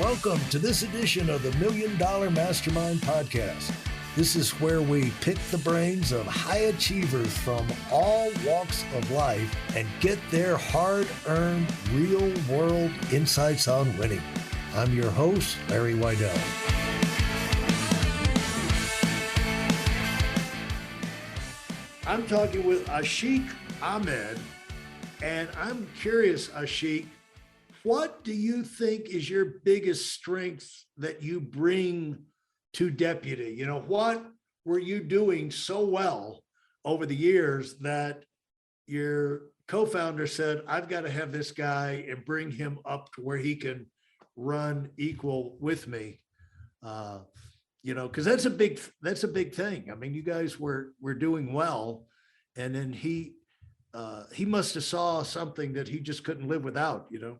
Welcome to this edition of the $1 Million Mastermind Podcast. This is where we pick the brains of high achievers from all walks of life and get their hard-earned, real-world insights on winning. I'm your host, Larry Weidel. I'm talking with Ashik Ahmed, and I'm curious, Ashik, what do you think is your biggest strength that you bring to Deputy? You know, what were you doing so well over the years that your co-founder said, I've got to have this guy and bring him up to where he can run equal with me? You know, because that's a big thing. I mean, you guys were doing well, and then he must have saw something that he just couldn't live without, you know?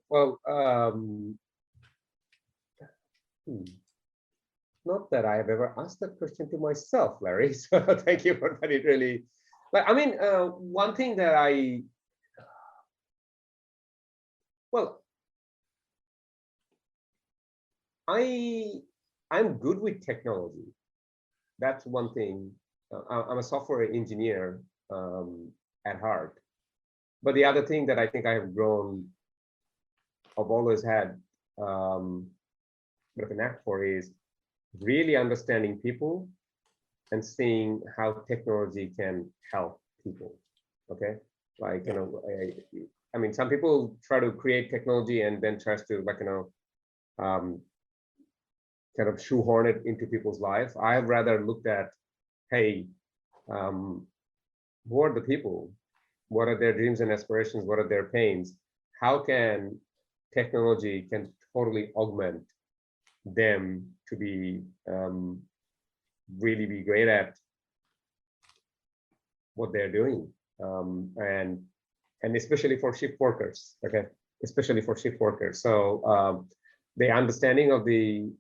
Well, not that I have ever asked that question to myself, Larry. So thank you for that. It really, but I mean, one thing that I'm good with technology. That's one thing. I'm a software engineer at heart. But the other thing that I think I have grown, I've always had a bit of a knack for is really understanding people and seeing how technology can help people. Okay, like, you know, I mean, some people try to create technology and then tries to, like, you know, kind of shoehorn it into people's life. I've rather looked at, hey, who are the people? What are their dreams and aspirations? What are their pains? How can technology can totally augment them to be really be great at what they're doing, and especially for shift workers. Okay, especially for shift workers. So the understanding of the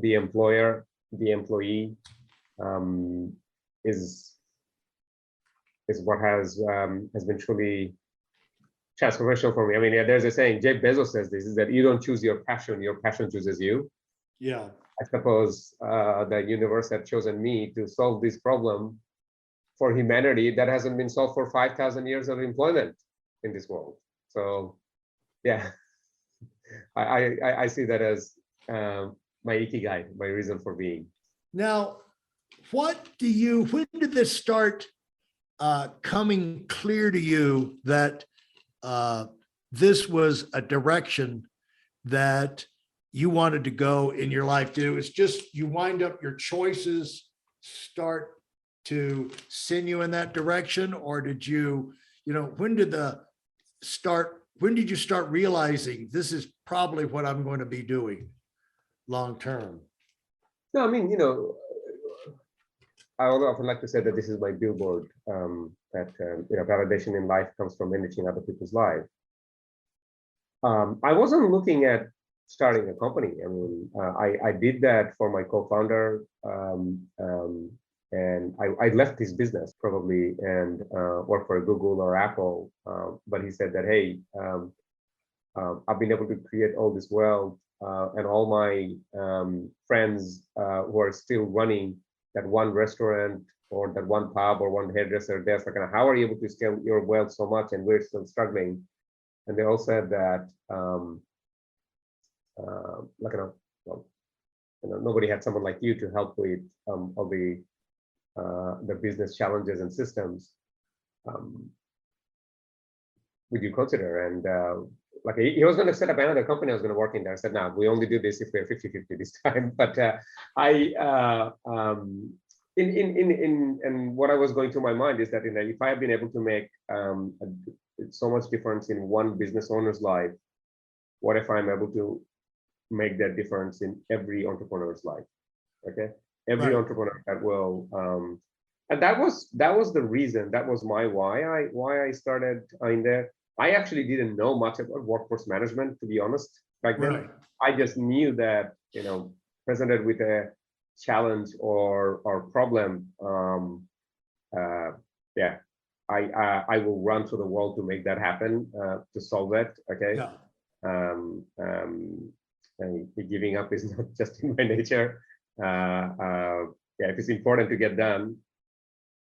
employer, the employee, is what has been truly transformational for me. I mean, there's a saying, Jeff Bezos says this, is that you don't choose your passion chooses you. Yeah. I suppose the universe had chosen me to solve this problem for humanity that hasn't been solved for 5,000 years of employment in this world. So yeah, I see that as my ikigai, my reason for being. Now, when did this start coming clear to you that this was a direction that you wanted to go in your life to? It's just you wind up, your choices start to send you in that direction, or did you, you know, when did you start realizing this is probably what I'm going to be doing long term? No, I mean, you know, I would often like to say that this is my billboard, that you know, validation in life comes from enriching other people's lives. I wasn't looking at starting a company. I mean, I did that for my co-founder, and I left his business probably and worked for Google or Apple. But he said that, hey, I've been able to create all this wealth, and all my friends who are still running that one restaurant or that one pub or one hairdresser, they're like, how are you able to scale your wealth so much and we're still struggling? And they all said that, like, you know, well, you know, nobody had someone like you to help with all the business challenges and systems. Would you consider? And like, he was going to set up another company I was going to work in there. I said, no, we only do this if we're 50-50 this time. But and what I was going through my mind is that, you know, if I have been able to make so much difference in one business owner's life, what if I'm able to make that difference in every entrepreneur's life? Okay, every entrepreneur that will, and that was the reason. That was my why I started in there. I actually didn't know much about workforce management, to be honest, back then. Right. I just knew that, you know, presented with a challenge or problem, I will run to the wall to make that happen, to solve it. Okay. Yeah. And giving up is not just in my nature. Yeah, if it's important to get done,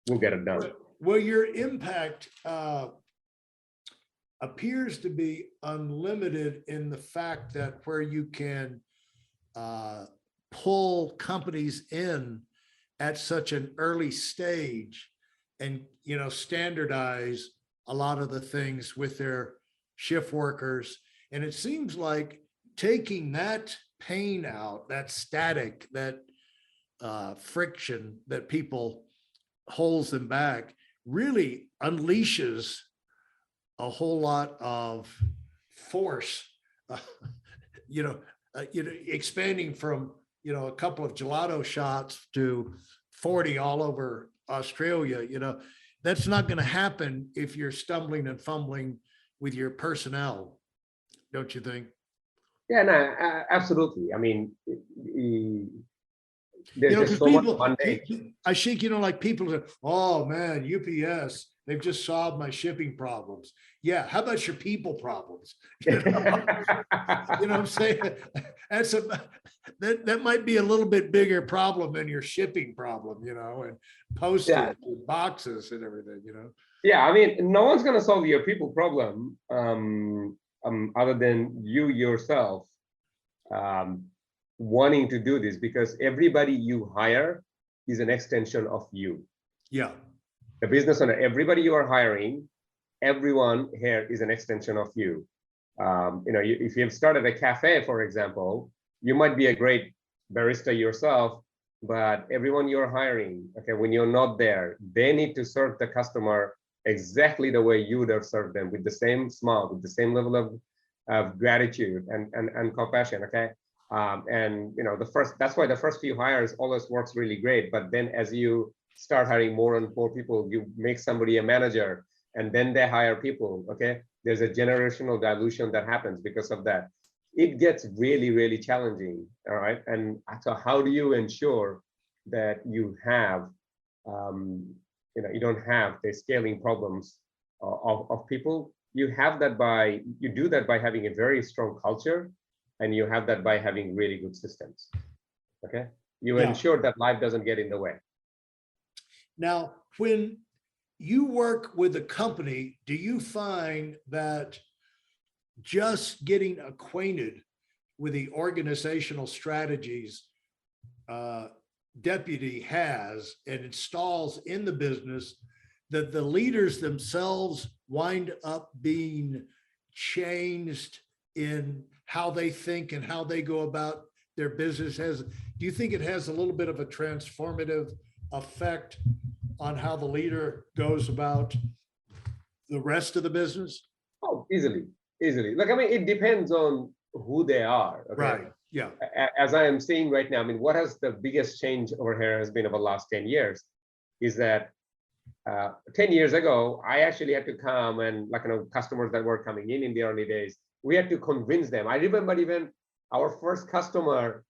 we'll get it done. Well, your impact appears to be unlimited in the fact that where you can pull companies in at such an early stage and, you know, standardize a lot of the things with their shift workers. And it seems like taking that pain out, that static, that friction that people holds them back, really unleashes a whole lot of force, expanding from, a couple of gelato shots to 40 all over Australia. That's not going to happen if you're stumbling and fumbling with your personnel, don't you think? Yeah, no, absolutely. I mean, there's just so much Monday. Ashik, like people say, oh man, UPS, they've just solved my shipping problems. Yeah, how about your people problems? You know what I'm saying? That might be a little bit bigger problem than your shipping problem, and postage, and boxes and everything, Yeah, I mean, no one's going to solve your people problem other than you yourself wanting to do this, because everybody you hire is an extension of you. Yeah. The business owner, everybody you are hiring, everyone here is an extension of you. If you've started a cafe, for example, you might be a great barista yourself, but everyone you're hiring, okay, when you're not there, they need to serve the customer exactly the way you would have served them, with the same smile, with the same level of gratitude and compassion, okay? That's why the first few hires always works really great. But then as you start hiring more and more people, you make somebody a manager, and then they hire people, okay? There's a generational dilution that happens because of that. It gets really, really challenging, all right? And so how do you ensure that you have, you don't have the scaling problems of people? You do that by having a very strong culture, and you have that by having really good systems, okay? You ensure that life doesn't get in the way. Now, when you work with a company, do you find that just getting acquainted with the organizational strategies deputy has and installs in the business, that the leaders themselves wind up being changed in how they think and how they go about their business? Do you think it has a little bit of a transformative effect on how the leader goes about the rest of the business? Oh, easily. Look, I mean, it depends on who they are. Okay? Right. Yeah. As I am seeing right now, I mean, what has the biggest change over here has been over the last 10 years is that 10 years ago, I actually had to come and, customers that were coming in the early days, we had to convince them. I remember even our first customer,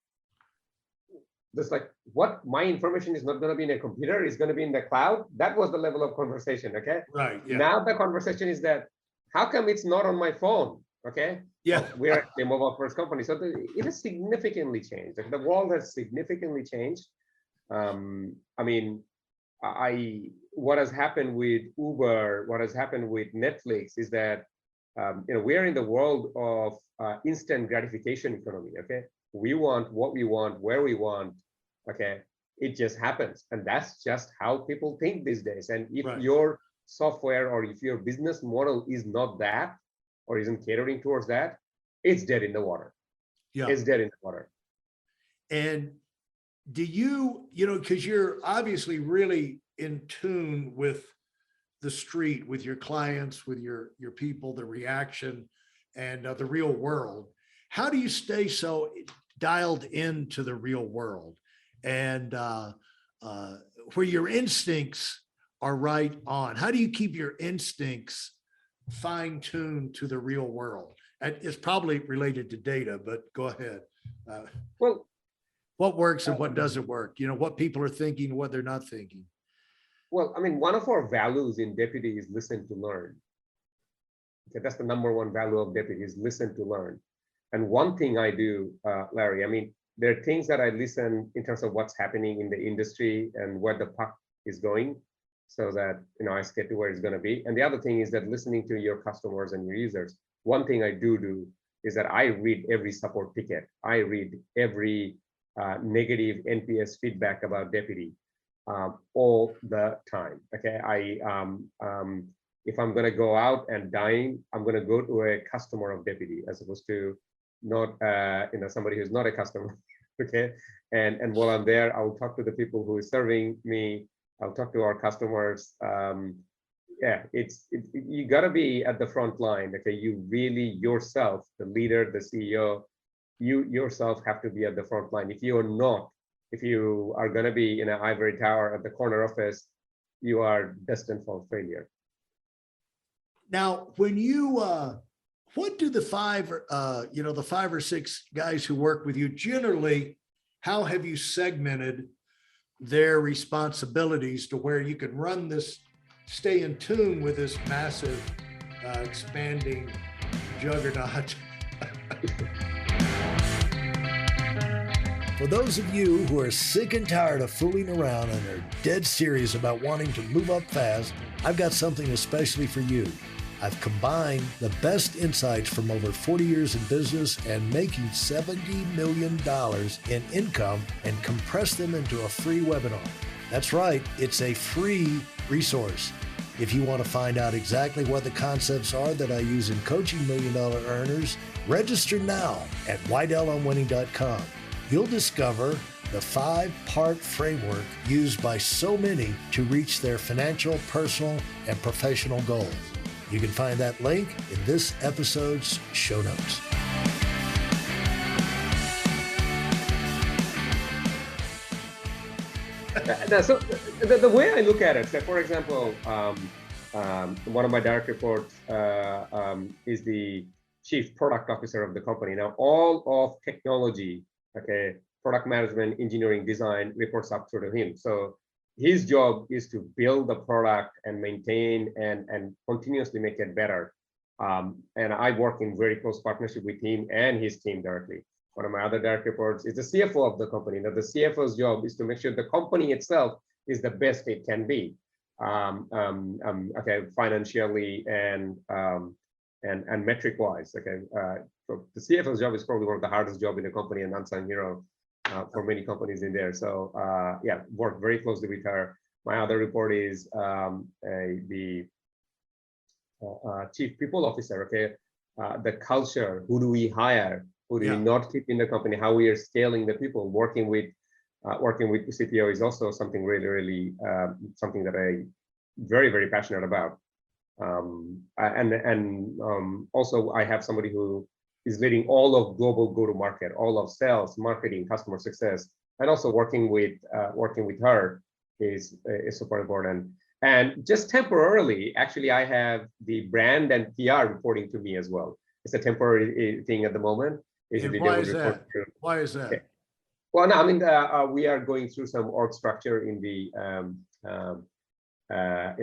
just like, what, my information is not going to be in a computer, it's going to be in the cloud. That was the level of conversation, okay? Right. Yeah. Now the conversation is that, how come it's not on my phone? Okay. Yeah. Well, we're actually a mobile first company. So it has significantly changed. The world has significantly changed. I mean, what has happened with Uber, what has happened with Netflix is that, we're in the world of instant gratification economy, okay? We want what we want, where we want, okay? It just happens. And that's just how people think these days. And if your software or if your business model is not that, or isn't catering towards that, it's dead in the water. Yeah. It's dead in the water. And do you, because you're obviously really in tune with the street, with your clients, with your people, the reaction, and the real world. How do you stay so dialed into the real world, and where your instincts are right on? How do you keep your instincts fine-tuned to the real world? It's probably related to data, but go ahead. Well, what works and what doesn't work? What people are thinking, what they're not thinking. Well, I mean, one of our values in Deputy is listen to learn. Okay, that's the number one value of deputy is listen to learn. And one thing I do, Larry, I mean, there are things that I listen in terms of what's happening in the industry and where the puck is going, so that I get to where it's going to be. And the other thing is that listening to your customers and your users. One thing I do is that I read every support ticket. I read every negative NPS feedback about deputy all the time. Okay, if I'm going to go out and dine, I'm going to go to a customer of deputy as opposed to not somebody who's not a customer. Okay, and while I'm there, I will talk to the people who are serving me. I'll talk to our customers. Yeah, you got to be at the front line. Okay, you really yourself, the leader, the CEO, you yourself have to be at the front line. If you are not, if you are going to be in an ivory tower at the corner office, you are destined for failure. Now, when you, what do the five or six guys who work with you generally, how have you segmented their responsibilities to where you can run this, stay in tune with this massive, expanding juggernaut? For those of you who are sick and tired of fooling around and are dead serious about wanting to move up fast, I've got something especially for you. I've combined the best insights from over 40 years in business and making $70 million in income and compressed them into a free webinar. That's right, it's a free resource. If you want to find out exactly what the concepts are that I use in coaching $1 million earners, register now at WeidelOnWinning.com. You'll discover the 5-part framework used by so many to reach their financial, personal, and professional goals. You can find that link in this episode's show notes. So the way I look at it, so for example, one of my direct reports is the chief product officer of the company. Now, all of technology, okay, product management, engineering, design reports up to him. So his job is to build the product and maintain and continuously make it better. And I work in very close partnership with him and his team directly. One of my other direct reports is the CFO of the company. Now, the CFO's job is to make sure the company itself is the best it can be, okay, financially and metric-wise. Okay, so the CFO's job is probably one of the hardest jobs in the company and unsung hero for many companies in there. So yeah, work very closely with her. My other report is the chief people officer. Okay, the culture. Who do we hire? Who do we not keep in the company? How we are scaling the people. Working with the CTO is also something really something that I very passionate about. Also I have somebody who is leading all of global go-to-market, all of sales, marketing, customer success, and also working with her is super important. And just temporarily, actually, I have the brand and PR reporting to me as well. It's a temporary thing at the moment. Why is that? Why is that? Okay. Well, no, I mean, we are going through some org structure in the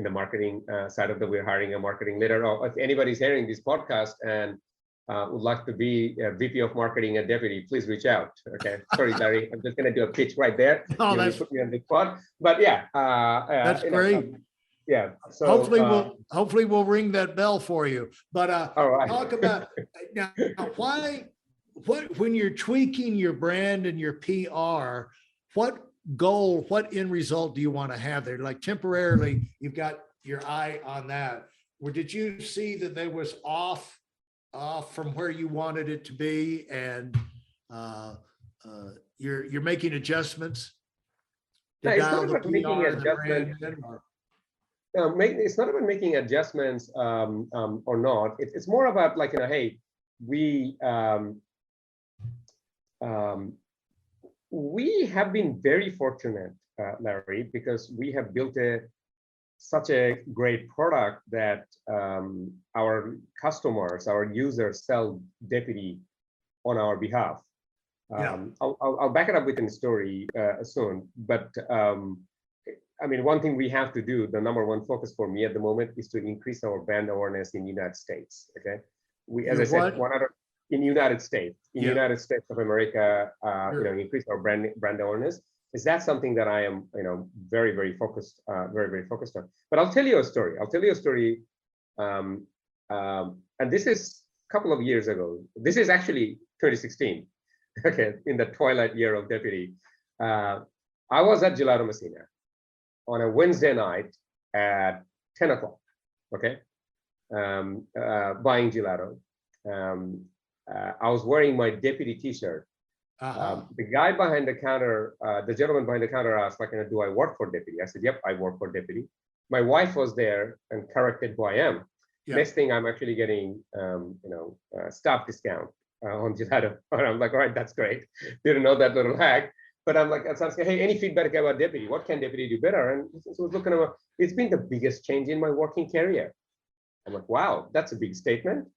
marketing side of the. We're hiring a marketing leader. Or if anybody's hearing this podcast and would like to be a VP of marketing and deputy, please reach out. Okay, sorry, Larry, I'm just going to do a pitch right there. Oh, you put me on the spot. But yeah, that's great. Yeah. So hopefully we'll ring that bell for you. But all right. Talk about now when you're tweaking your brand and your PR, what goal, what end result do you want to have there? Like temporarily, you've got your eye on that. Or did you see that they was off from where you wanted it to be, and you're making adjustments? No, it's not about making adjustments. It's not about making adjustments or not. It's more about like, hey, we have been very fortunate, Larry, because we have built such a great product that our customers, our users sell deputy on our behalf. I'll back it up with a story soon, but I mean, one thing we have to do, the number one focus for me at the moment is to increase our brand awareness in the United States. Okay. As I You're said, what? in United States, Yeah. United States of America, Sure. increase our brand awareness. Is that something that I am, very, very focused, very focused on? But I'll tell you a story. Um, and this is a couple of years ago. This is actually 2016. Okay, in the twilight year of deputy. I was at Gelato Messina on a Wednesday night at 10 o'clock, okay, buying gelato. I was wearing my deputy t-shirt. The guy behind the counter, the gentleman behind the counter asked, like, do I work for deputy? I said, yep, I work for deputy. My wife was there and corrected who I am. Yeah. Next thing, I'm actually getting, staff discount on gelato. And I'm like, all right, that's great. Didn't know that little hack. But I'm like, I was asking, hey, any feedback about deputy? What can deputy do better? And so I was looking at, it's been the biggest change in my working career. I'm like, wow, that's a big statement.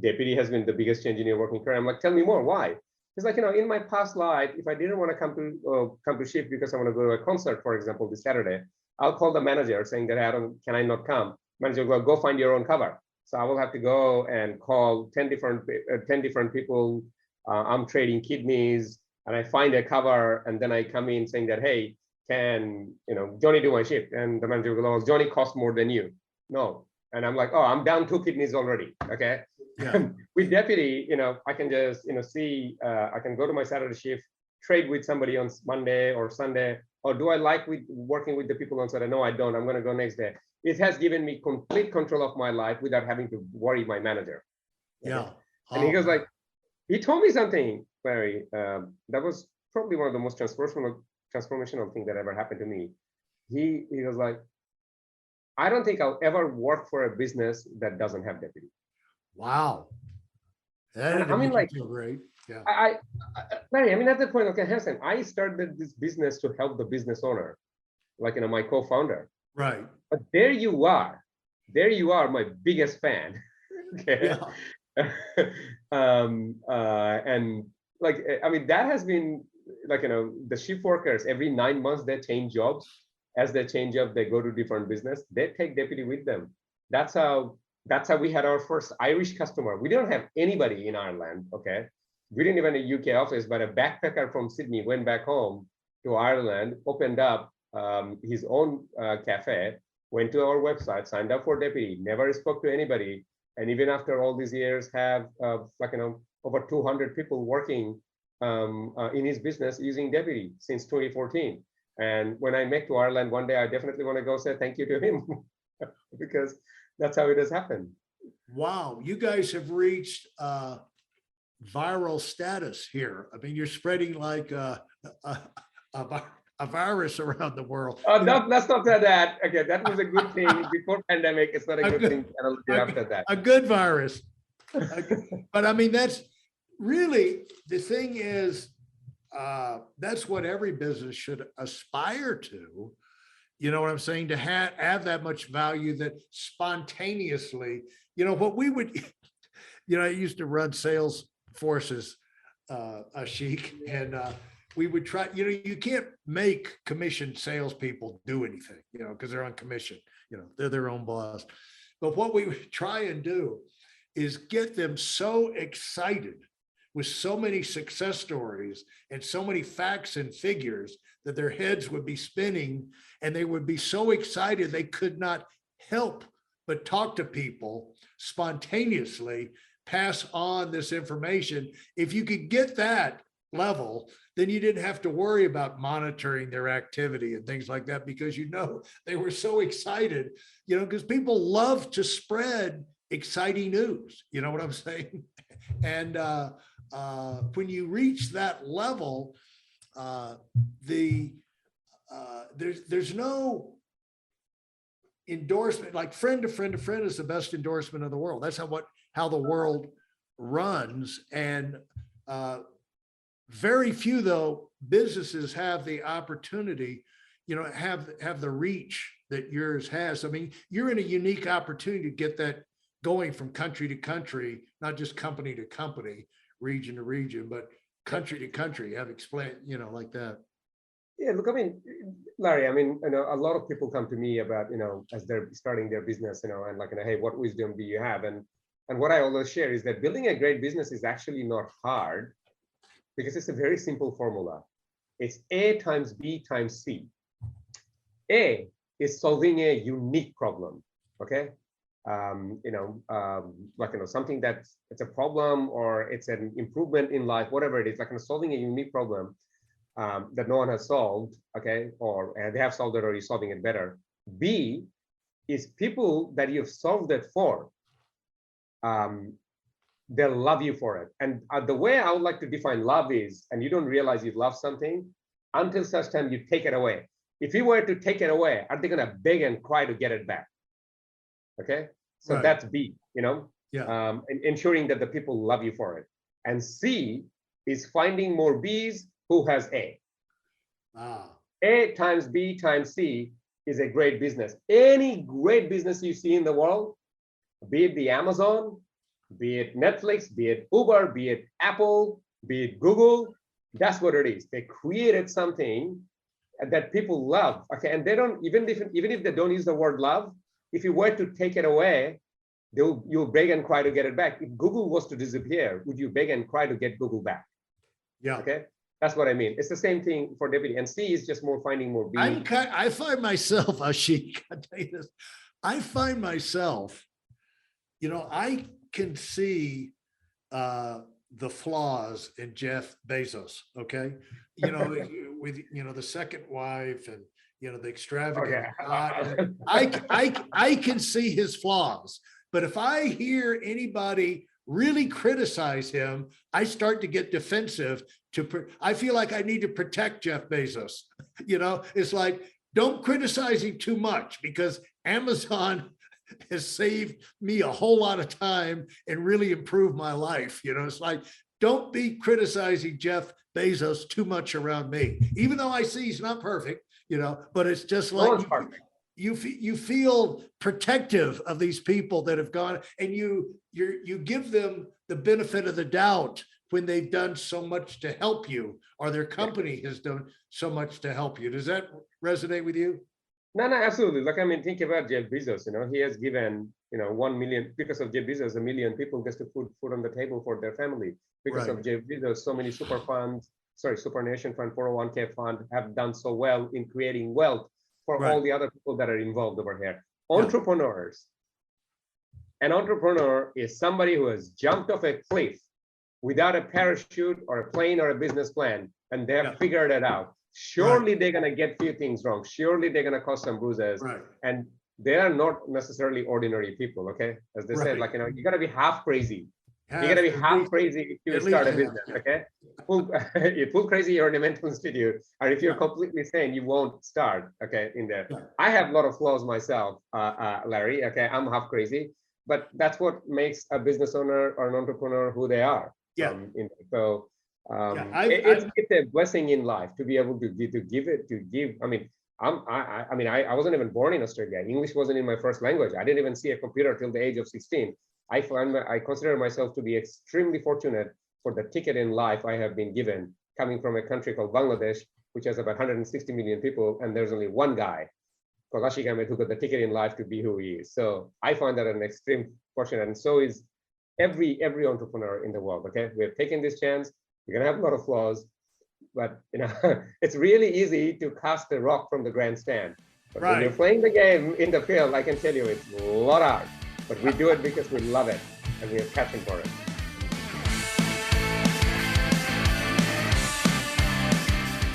Deputy has been the biggest change in your working career. I'm like, tell me more, why? It's like, in my past life, if I didn't want to come to shift because I want to go to a concert, for example, this Saturday, I'll call the manager saying that can I not come? Manager will go find your own cover. So I will have to go and call 10 different people. I'm trading kidneys, and I find a cover, and then I come in saying that, hey, can Johnny do my shift? And the manager will go, oh, Johnny costs more than you. No. And I'm like, oh, I'm down 2 kidneys already. Okay. Yeah. With deputy, I can just, see, I can go to my Saturday shift, trade with somebody on Monday or Sunday, or do I like working with the people on Saturday? No, I don't. I'm going to go next day. It has given me complete control of my life without having to worry my manager. Okay? Yeah. And he goes like, he told me something, Larry, that was probably one of the most transformational thing that ever happened to me. He was like, I don't think I'll ever work for a business that doesn't have deputy. Wow. That I mean, like, feel great. Yeah. Larry, I mean, at that point, okay, Hanson, I started this business to help the business owner, like, my co-founder. Right. But there you are, my biggest fan. Okay. Yeah. And like, I mean, that has been like, the shift workers, every 9 months, they change jobs. As they change job, they go to different business. They take deputy with them. That's how we had our first Irish customer. We don't have anybody in Ireland. Okay. We didn't even a UK office, but a backpacker from Sydney went back home to Ireland, opened up his own cafe, went to our website, signed up for deputy, never spoke to anybody. And even after all these years, have over 200 people working in his business using deputy since 2014. And when I make to Ireland one day, I definitely want to go say thank you to him because that's how it has happened. Wow, you guys have reached viral status here. I mean, you're spreading like a virus around the world. Let's not say that. Okay, that was a good thing before pandemic. It's not a good thing after that. A good virus. But I mean, that's really, the thing is, that's what every business should aspire to. You know what I'm saying? To have that much value that spontaneously, what we would, I used to run sales forces, Ashik, and we would try, you can't make commission salespeople do anything, because they're on commission, they're their own boss. But what we would try and do is get them so excited with so many success stories and so many facts and figures that their heads would be spinning, and they would be so excited they could not help but talk to people spontaneously, pass on this information. If you could get that level, then you didn't have to worry about monitoring their activity and things like that, because they were so excited, because people love to spread exciting news. You know what I'm saying? And when you reach that level, there's no endorsement, like friend to friend to friend is the best endorsement of the world. That's how the world runs. And very few, though, businesses have the opportunity, have the reach that yours has. I mean, you're in a unique opportunity to get that going from country to country, not just company to company, region to region, but country to country. Have explained, like that. Yeah, look, I mean, Larry, I mean, a lot of people come to me about, as they're starting their business, and like, hey, what wisdom do you have? And what I always share is that building a great business is actually not hard because it's a very simple formula. It's A times B times C. A is solving a unique problem, okay? Something that's it's a problem or it's an improvement in life, whatever it is, like solving a unique problem that no one has solved, okay, or they have solved it or you're solving it better. B is people that you've solved it for. They'll love you for it. And the way I would like to define love is, and you don't realize you love something until such time you take it away. If you were to take it away, are they going to beg and cry to get it back? Okay, so Right. that's B, Yeah. ensuring that the people love you for it. And C is finding more Bs who has A. Ah. A times B times C is a great business. Any great business you see in the world, be it the Amazon, be it Netflix, be it Uber, be it Apple, be it Google, that's what it is. They created something that people love. Okay, and they don't, even if they don't use the word love, if you were to take it away, you'll beg and cry to get it back. If Google was to disappear, would you beg and cry to get Google back? Yeah. Okay, that's what I mean. It's the same thing for deputy. And C is just more finding more B. I find myself, Ashik, I tell you this, I find myself, I can see the flaws in Jeff Bezos. Okay, with the second wife and the extravagant. Okay. I can see his flaws, but if I hear anybody really criticize him, I start to get defensive. I feel like I need to protect Jeff Bezos. It's like, don't criticize him too much because Amazon has saved me a whole lot of time and really improved my life. It's like, don't be criticizing Jeff Bezos too much around me, even though I see he's not perfect, but it's just like you feel protective of these people that have gone, and you give them the benefit of the doubt when they've done so much to help you, or their company has done so much to help you. Does that resonate with you? No, absolutely. Like, I mean, think about Jeff Bezos, he has given, 1 million, because of Jeff Bezos, 1 million people just to put food on the table for their family. Because of Jeff Bezos, so many SuperNation Fund, 401k fund have done so well in creating wealth for all the other people that are involved over here. Entrepreneurs. An entrepreneur is somebody who has jumped off a cliff without a parachute or a plane or a business plan, and they have figured it out. Surely they're going to get few things wrong. Surely they're going to cause some bruises. And they are not necessarily ordinary people, okay? As they said, like, you got to be half crazy. You got to be half crazy if you start a business, okay? Full crazy, you're in a mental institute. Or if you're completely sane, you won't start, okay, in there. I have a lot of flaws myself, Larry, okay? I'm half crazy. But that's what makes a business owner or an entrepreneur who they are. It's a blessing in life to be able to give. I mean, I wasn't even born in Australia. English wasn't in my first language. I didn't even see a computer till the age of 16. I consider myself to be extremely fortunate for the ticket in life I have been given, coming from a country called Bangladesh, which has about 160 million people, and there's only one guy called Ashik Ahmed who got the ticket in life to be who he is. So I find that an extreme fortune, and so is every entrepreneur in the world. Okay, we have taken this chance. We're gonna have a lot of flaws, but it's really easy to cast a rock from the grandstand. But when you're playing the game in the field, I can tell you it's a lot hard. But we do it because we love it and we have passion for it.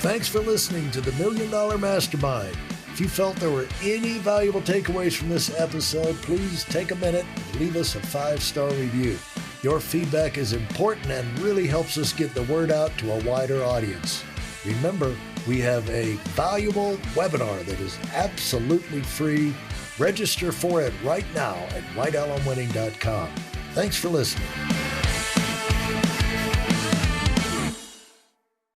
Thanks for listening to the $1 Million Mastermind. If you felt there were any valuable takeaways from this episode, please take a minute and leave us a 5-star review. Your feedback is important and really helps us get the word out to a wider audience. Remember, we have a valuable webinar that is absolutely free. Register for it right now at whitealumwinning.com. Thanks for listening.